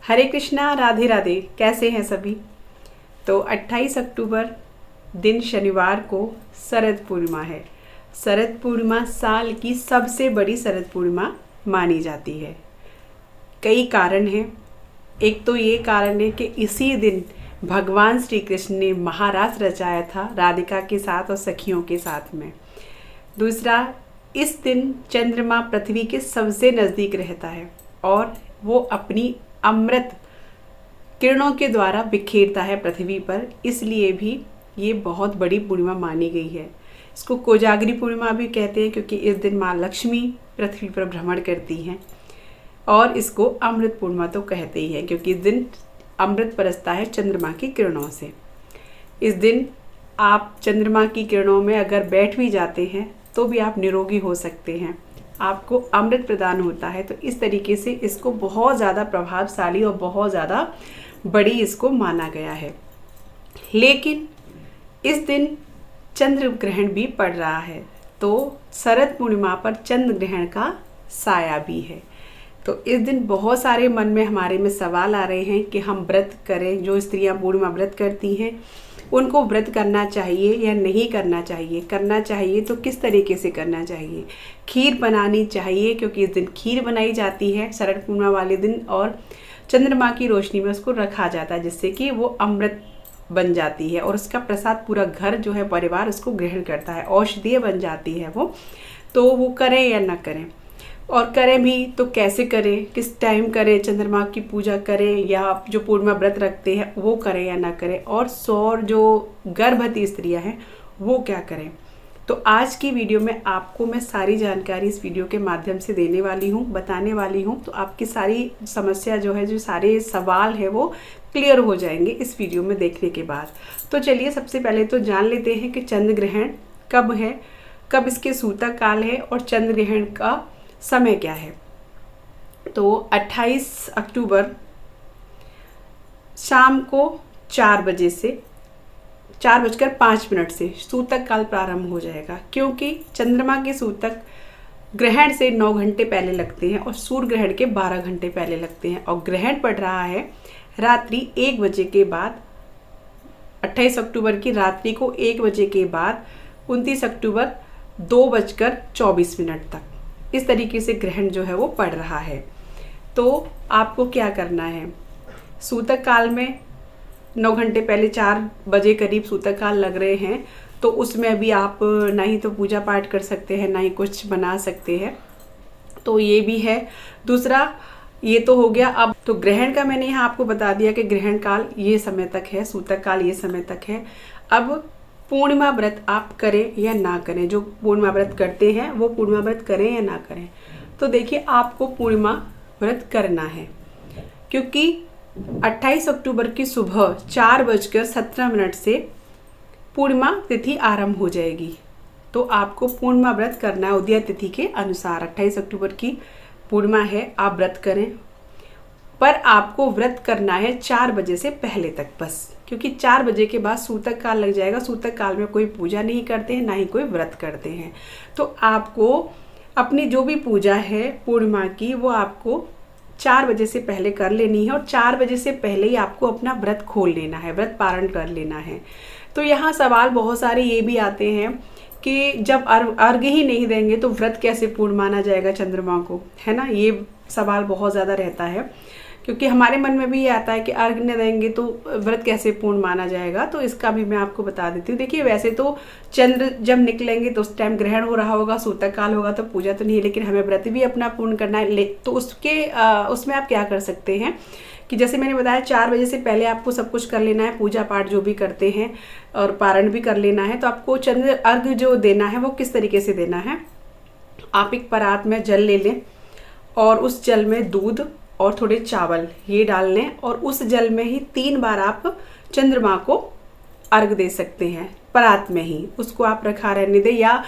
हरे कृष्णा, राधे राधे। कैसे हैं सभी? तो 28 अक्टूबर दिन शनिवार को शरद पूर्णिमा है। शरद पूर्णिमा साल की सबसे बड़ी शरद पूर्णिमा मानी जाती है। कई कारण हैं। एक तो ये कारण है कि इसी दिन भगवान श्री कृष्ण ने महारास रचाया था राधिका के साथ और सखियों के साथ में। दूसरा, इस दिन चंद्रमा पृथ्वी के सबसे नज़दीक रहता है और वो अपनी अमृत किरणों के द्वारा बिखेरता है पृथ्वी पर, इसलिए भी ये बहुत बड़ी पूर्णिमा मानी गई है। इसको कोजागरी पूर्णिमा भी कहते हैं क्योंकि इस दिन माँ लक्ष्मी पृथ्वी पर भ्रमण करती हैं, और इसको अमृत पूर्णिमा तो कहते ही हैं क्योंकि इस दिन अमृत बरसता है चंद्रमा की किरणों से। इस दिन आप चंद्रमा की किरणों में अगर बैठ भी जाते हैं तो भी आप निरोगी हो सकते हैं, आपको अमृत प्रदान होता है। तो इस तरीके से इसको बहुत ज़्यादा प्रभावशाली और बहुत ज़्यादा बड़ी इसको माना गया है। लेकिन इस दिन चंद्र ग्रहण भी पड़ रहा है, तो शरद पूर्णिमा पर चंद्र ग्रहण का साया भी है। तो इस दिन बहुत सारे मन में हमारे में सवाल आ रहे हैं कि हम व्रत करें। जो स्त्रियां पूर्णिमा व्रत करती हैं उनको व्रत करना चाहिए या नहीं करना चाहिए, करना चाहिए तो किस तरीके से करना चाहिए। खीर बनानी चाहिए क्योंकि इस दिन खीर बनाई जाती है शरद पूर्णिमा वाले दिन, और चंद्रमा की रोशनी में उसको रखा जाता है जिससे कि वो अमृत बन जाती है और उसका प्रसाद पूरा घर जो है परिवार उसको ग्रहण करता है, औषधीय बन जाती है वो। तो वो करें या ना करें, और करें भी तो कैसे करें, किस टाइम करें, चंद्रमा की पूजा करें या जो पूर्णिमा व्रत रखते हैं वो करें या ना करें, और सौर जो गर्भवती स्त्रियां हैं वो क्या करें। तो आज की वीडियो में आपको मैं सारी जानकारी इस वीडियो के माध्यम से देने वाली हूँ, बताने वाली हूँ। तो आपकी सारी समस्या जो है, जो सारे सवाल है वो क्लियर हो जाएंगे इस वीडियो में देखने के बाद। तो चलिए सबसे पहले तो जान लेते हैं कि चंद्र ग्रहण कब है, कब इसके सूतक काल है और चंद्र ग्रहण का समय क्या है। तो 28 अक्टूबर शाम को 4 बजे से 4:05 से सूतक काल प्रारंभ हो जाएगा, क्योंकि चंद्रमा के सूतक ग्रहण से 9 घंटे पहले लगते हैं और सूर्य ग्रहण के 12 घंटे पहले लगते हैं, और ग्रहण पड़ रहा है रात्रि 1 बजे के बाद। 28 अक्टूबर की रात्रि को 1 बजे के बाद 29 अक्टूबर 2:24 तक इस तरीके से ग्रहण जो है वो पड़ रहा है। तो आपको क्या करना है, सूतक काल में 9 घंटे पहले 4 बजे करीब सूतक काल लग रहे हैं, तो उसमें भी आप ना ही तो पूजा पाठ कर सकते हैं ना ही कुछ बना सकते हैं, तो ये भी है। दूसरा, ये तो हो गया। अब तो ग्रहण का मैंने यहाँ आपको बता दिया कि ग्रहण काल ये समय तक है, सूतक काल ये समय तक है। अब पूर्णिमा व्रत आप करें या ना करें, जो पूर्णिमा व्रत करते हैं वो पूर्णिमा व्रत करें या ना करें। तो देखिए, आपको पूर्णिमा व्रत करना है क्योंकि 28 अक्टूबर की सुबह 4:17 से पूर्णिमा तिथि आरंभ हो जाएगी। तो आपको पूर्णिमा व्रत करना है उदय तिथि के अनुसार। 28 अक्टूबर की पूर्णिमा है, आप व्रत करें, पर आपको व्रत करना है 4 बजे से पहले तक बस, क्योंकि 4 बजे के बाद सूतक काल लग जाएगा। सूतक काल में कोई पूजा नहीं करते हैं, ना ही कोई व्रत करते हैं। तो आपको अपनी जो भी पूजा है पूर्णिमा की वो आपको 4 बजे से पहले कर लेनी है, और 4 बजे से पहले ही आपको अपना व्रत खोल लेना है, व्रत पारण कर लेना है। तो यहाँ सवाल बहुत सारे ये भी आते हैं कि जब अर्घ्य ही नहीं देंगे तो व्रत कैसे पूर्ण माना जाएगा चंद्रमा को, है ना। ये सवाल बहुत ज़्यादा रहता है क्योंकि हमारे मन में भी ये आता है कि अर्घ्य न देंगे तो व्रत कैसे पूर्ण माना जाएगा। तो इसका भी मैं आपको बता देती हूँ। देखिए, वैसे तो चंद्र जब निकलेंगे तो उस टाइम ग्रहण हो रहा होगा, सूतक काल होगा, तो पूजा तो नहीं है, लेकिन हमें व्रत भी अपना पूर्ण करना है। तो उसमें आप क्या कर सकते हैं कि जैसे मैंने बताया 4 बजे से पहले आपको सब कुछ कर लेना है, पूजा पाठ जो भी करते हैं और पारण भी कर लेना है। तो आपको चंद्र अर्घ्य जो देना है वो किस तरीके से देना है, आप एक परात में जल ले लें और उस जल में दूध और थोड़े चावल ये डाल लें, और उस जल में ही 3 बार आप चंद्रमा को अर्घ दे सकते हैं। परात में ही उसको आप रखा रहने दें, या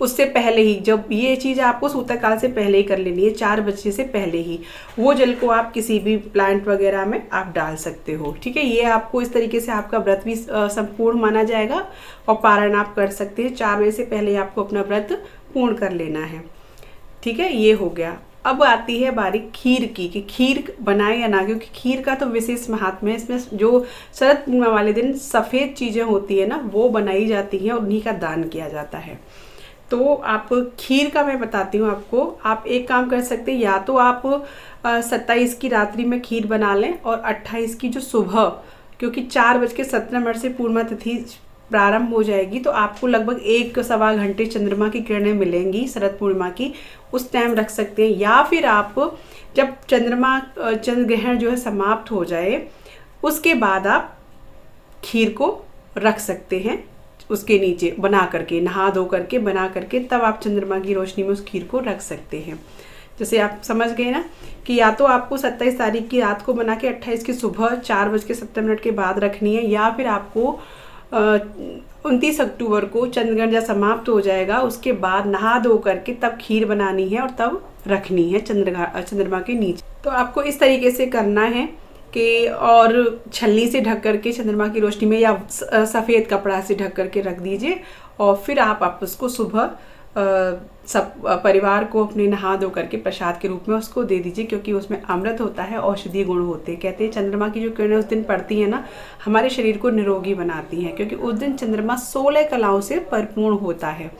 उससे पहले ही, जब ये चीज़ आपको सूतक काल से पहले ही कर लेनी है, 4 बजे से पहले ही वो जल को आप किसी भी प्लांट वगैरह में आप डाल सकते हो। ठीक है, ये आपको इस तरीके से आपका व्रत भी संपूर्ण माना जाएगा और पारण आप कर सकते हैं। 4 बजे से पहले आपको अपना व्रत पूर्ण कर लेना है। ठीक है, ये हो गया। अब आती है बारी खीर की, कि खीर बनाए या ना, क्योंकि खीर का तो विशेष महात्म्य है। इसमें जो शरद पूर्णिमा वाले दिन सफ़ेद चीज़ें होती है ना, वो बनाई जाती हैं और उन्हीं का दान किया जाता है। तो आप खीर का मैं बताती हूँ आपको। आप एक काम कर सकते हैं, या तो आप 27 की रात्रि में खीर बना लें और 28 की जो सुबह, क्योंकि 4:17 से पूर्णिमा तिथि प्रारंभ हो जाएगी, तो आपको लगभग 1 सवा घंटे चंद्रमा की किरणें मिलेंगी शरद पूर्णिमा की, उस टाइम रख सकते हैं। या फिर आप जब चंद्र ग्रहण जो है समाप्त हो जाए, उसके बाद आप खीर को रख सकते हैं उसके नीचे बना करके, नहा धो करके बना करके, तब आप चंद्रमा की रोशनी में उस खीर को रख सकते हैं। जैसे आप समझ गए ना कि या तो आपको 27 तारीख की रात को बना के 28 की सुबह 4:07 के बाद रखनी है, या फिर आपको 29 अक्टूबर को चंद्रग्रहण जब समाप्त हो जाएगा उसके बाद नहा धो करके तब खीर बनानी है और तब रखनी है चंद्रमा के नीचे। तो आपको इस तरीके से करना है कि, और छलनी से ढक करके चंद्रमा की रोशनी में या सफ़ेद कपड़ा से ढक करके रख दीजिए, और फिर आप उसको सुबह सब परिवार को अपने नहा धो करके प्रसाद के रूप में उसको दे दीजिए, क्योंकि उसमें अमृत होता है, औषधीय गुण होते हैं। कहते हैं चंद्रमा की जो किरणें उस दिन पड़ती हैं ना, हमारे शरीर को निरोगी बनाती हैं, क्योंकि उस दिन चंद्रमा 16 कलाओं से परिपूर्ण होता है।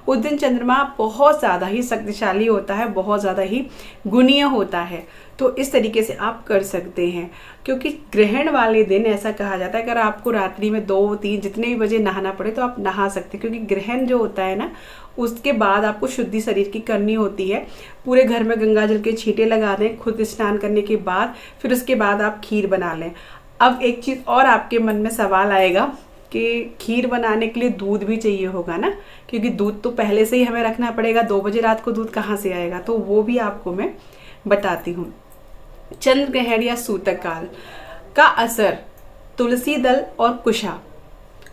उस दिन चंद्रमा बहुत ज़्यादा ही शक्तिशाली होता है, बहुत ज़्यादा ही गुणीय होता है। तो इस तरीके से आप कर सकते हैं, क्योंकि ग्रहण वाले दिन ऐसा कहा जाता है अगर आपको रात्रि में 2-3 जितने भी बजे नहाना पड़े तो आप नहा सकते हैं, क्योंकि ग्रहण जो होता है ना, उसके बाद आपको शुद्धि शरीर की करनी होती है। पूरे घर में गंगा जल के छींटे लगा दें खुद स्नान करने के बाद, फिर उसके बाद आप खीर बना लें। अब एक चीज़ और आपके मन में सवाल आएगा कि खीर बनाने के लिए दूध भी चाहिए होगा ना, क्योंकि दूध तो पहले से ही हमें रखना पड़ेगा, 2 बजे रात को दूध कहाँ से आएगा, तो वो भी आपको मैं बताती हूँ। चंद्र ग्रहण या सूतक काल का असर तुलसी दल और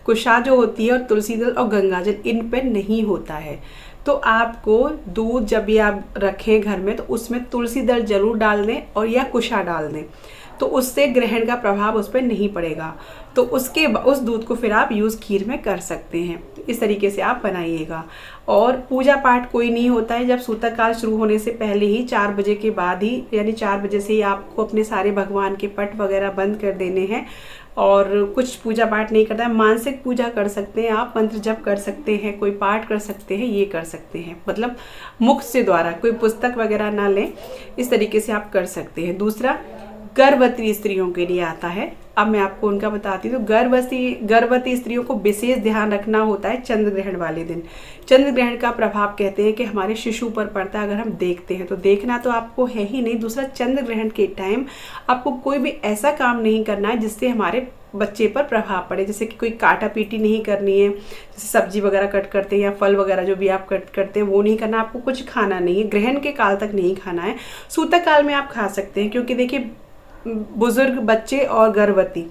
कुशा जो होती है, और तुलसी दल और गंगाजल, इन पर नहीं होता है। तो आपको दूध जब भी आप रखें घर में तो उसमें तुलसी दल जरूर डाल दें और या कुशा डाल दें, तो उससे ग्रहण का प्रभाव उस पर नहीं पड़ेगा। तो उस दूध को फिर आप यूज़ खीर में कर सकते हैं। इस तरीके से आप बनाइएगा। और पूजा पाठ कोई नहीं होता है, जब सूतक काल शुरू होने से पहले ही 4 बजे के बाद ही, यानी 4 बजे से ही आपको अपने सारे भगवान के पट वगैरह बंद कर देने हैं, और कुछ पूजा पाठ नहीं करता है। मानसिक पूजा कर सकते हैं आप, मंत्र जप कर सकते हैं, कोई पाठ कर सकते हैं, ये कर सकते हैं, मतलब मुख से द्वारा, कोई पुस्तक वगैरह ना लें, इस तरीके से आप कर सकते हैं। दूसरा, गर्भवती स्त्रियों के लिए आता है, अब मैं आपको उनका बताती हूँ। तो गर्भवती स्त्रियों को विशेष ध्यान रखना होता है चंद्र ग्रहण वाले दिन। चंद्र ग्रहण का प्रभाव कहते हैं कि हमारे शिशु पर पड़ता है, अगर हम देखते हैं तो देखना तो आपको है ही नहीं। दूसरा, चंद्र ग्रहण के टाइम आपको कोई भी ऐसा काम नहीं करना है जिससे हमारे बच्चे पर प्रभाव पड़े, जैसे कि कोई काटा पीटी नहीं करनी है, जैसे सब्जी वगैरह कट करते हैं या फल वगैरह जो भी आप कट करते हैं वो नहीं करना, आपको कुछ खाना नहीं है, ग्रहण के काल तक नहीं खाना है। सूतक काल में आप खा सकते हैं, क्योंकि देखिए बुजुर्ग, बच्चे और गर्भवती,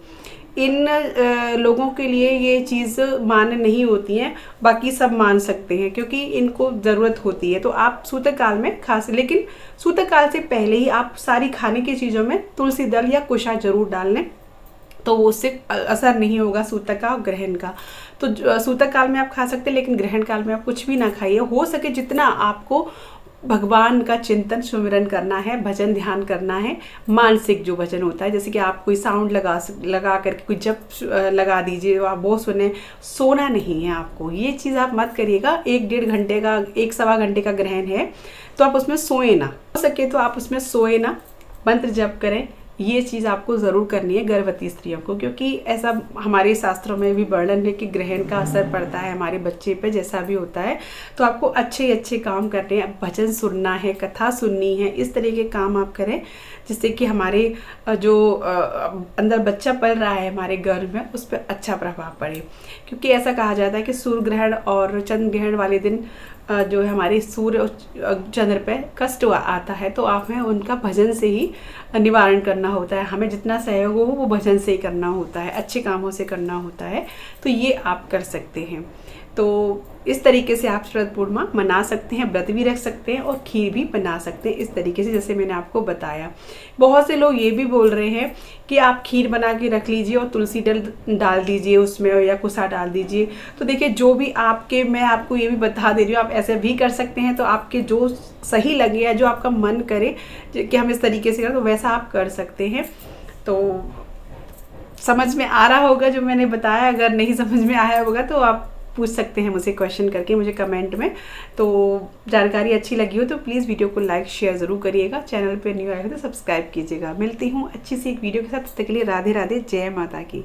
इन लोगों के लिए ये चीज़ मान्य नहीं होती हैं, बाकी सब मान सकते हैं क्योंकि इनको ज़रूरत होती है। तो आप सूतक काल में खा सकते, लेकिन सूतक काल से पहले ही आप सारी खाने की चीज़ों में तुलसी दल या कुशा जरूर डाल लें, तो वो उससे असर नहीं होगा सूतक का और ग्रहण का। तो सूतक काल में आप खा सकते हैं, लेकिन ग्रहण काल में आप कुछ भी ना खाइए। हो सके जितना आपको भगवान का चिंतन सुमिरन करना है, भजन ध्यान करना है, मानसिक जो भजन होता है, जैसे कि आप कोई साउंड लगा करके कोई जप लगा दीजिए, आप वो सुने। सोना नहीं है आपको, ये चीज़ आप मत करिएगा। 1-1.5 घंटे का, 1-1.25 घंटे का ग्रहण है, तो आप उसमें सोए ना, हो सके तो आप उसमें सोए ना, मंत्र जप करें। ये चीज़ आपको ज़रूर करनी है गर्भवती स्त्रियों को, क्योंकि ऐसा हमारे शास्त्रों में भी वर्णन है कि ग्रहण का असर पड़ता है हमारे बच्चे पे, जैसा भी होता है। तो आपको अच्छे काम करने हैं, भजन सुनना है, कथा सुननी है, इस तरह के काम आप करें जिससे कि हमारे जो अंदर बच्चा पल रहा है हमारे गर्भ में, उस पर अच्छा प्रभाव पड़े। क्योंकि ऐसा कहा जाता है कि सूर्य ग्रहण और चंद्र ग्रहण वाले दिन जो है हमारे सूर्य और चंद्र पे कष्ट आता है, तो हमें उनका भजन से ही निवारण करना होता है। हमें जितना सहयोग हो वो भजन से ही करना होता है, अच्छे कामों से करना होता है। तो ये आप कर सकते हैं। तो इस तरीके से आप शरद पूर्णिमा मना सकते हैं, व्रत भी रख सकते हैं और खीर भी बना सकते हैं इस तरीके से जैसे मैंने आपको बताया। बहुत से लोग ये भी बोल रहे हैं कि आप खीर बना के रख लीजिए और तुलसी डाल दीजिए उसमें या कुसा डाल दीजिए। तो देखिए जो भी मैं आपको ये भी बता दे रही हूँ, आप ऐसे भी कर सकते हैं। तो आपके जो सही लगे या जो आपका मन करे कि हम इस तरीके से करें, तो वैसा आप कर सकते हैं। तो समझ में आ रहा होगा जो मैंने बताया। अगर नहीं समझ में आया होगा तो आप पूछ सकते हैं मुझे क्वेश्चन करके, मुझे कमेंट में। तो जानकारी अच्छी लगी हो तो प्लीज़ वीडियो को लाइक शेयर ज़रूर करिएगा। चैनल पे न्यू आए हो तो सब्सक्राइब कीजिएगा। मिलती हूँ अच्छी सी एक वीडियो के साथ। तब तक के लिए राधे राधे, जय माता की।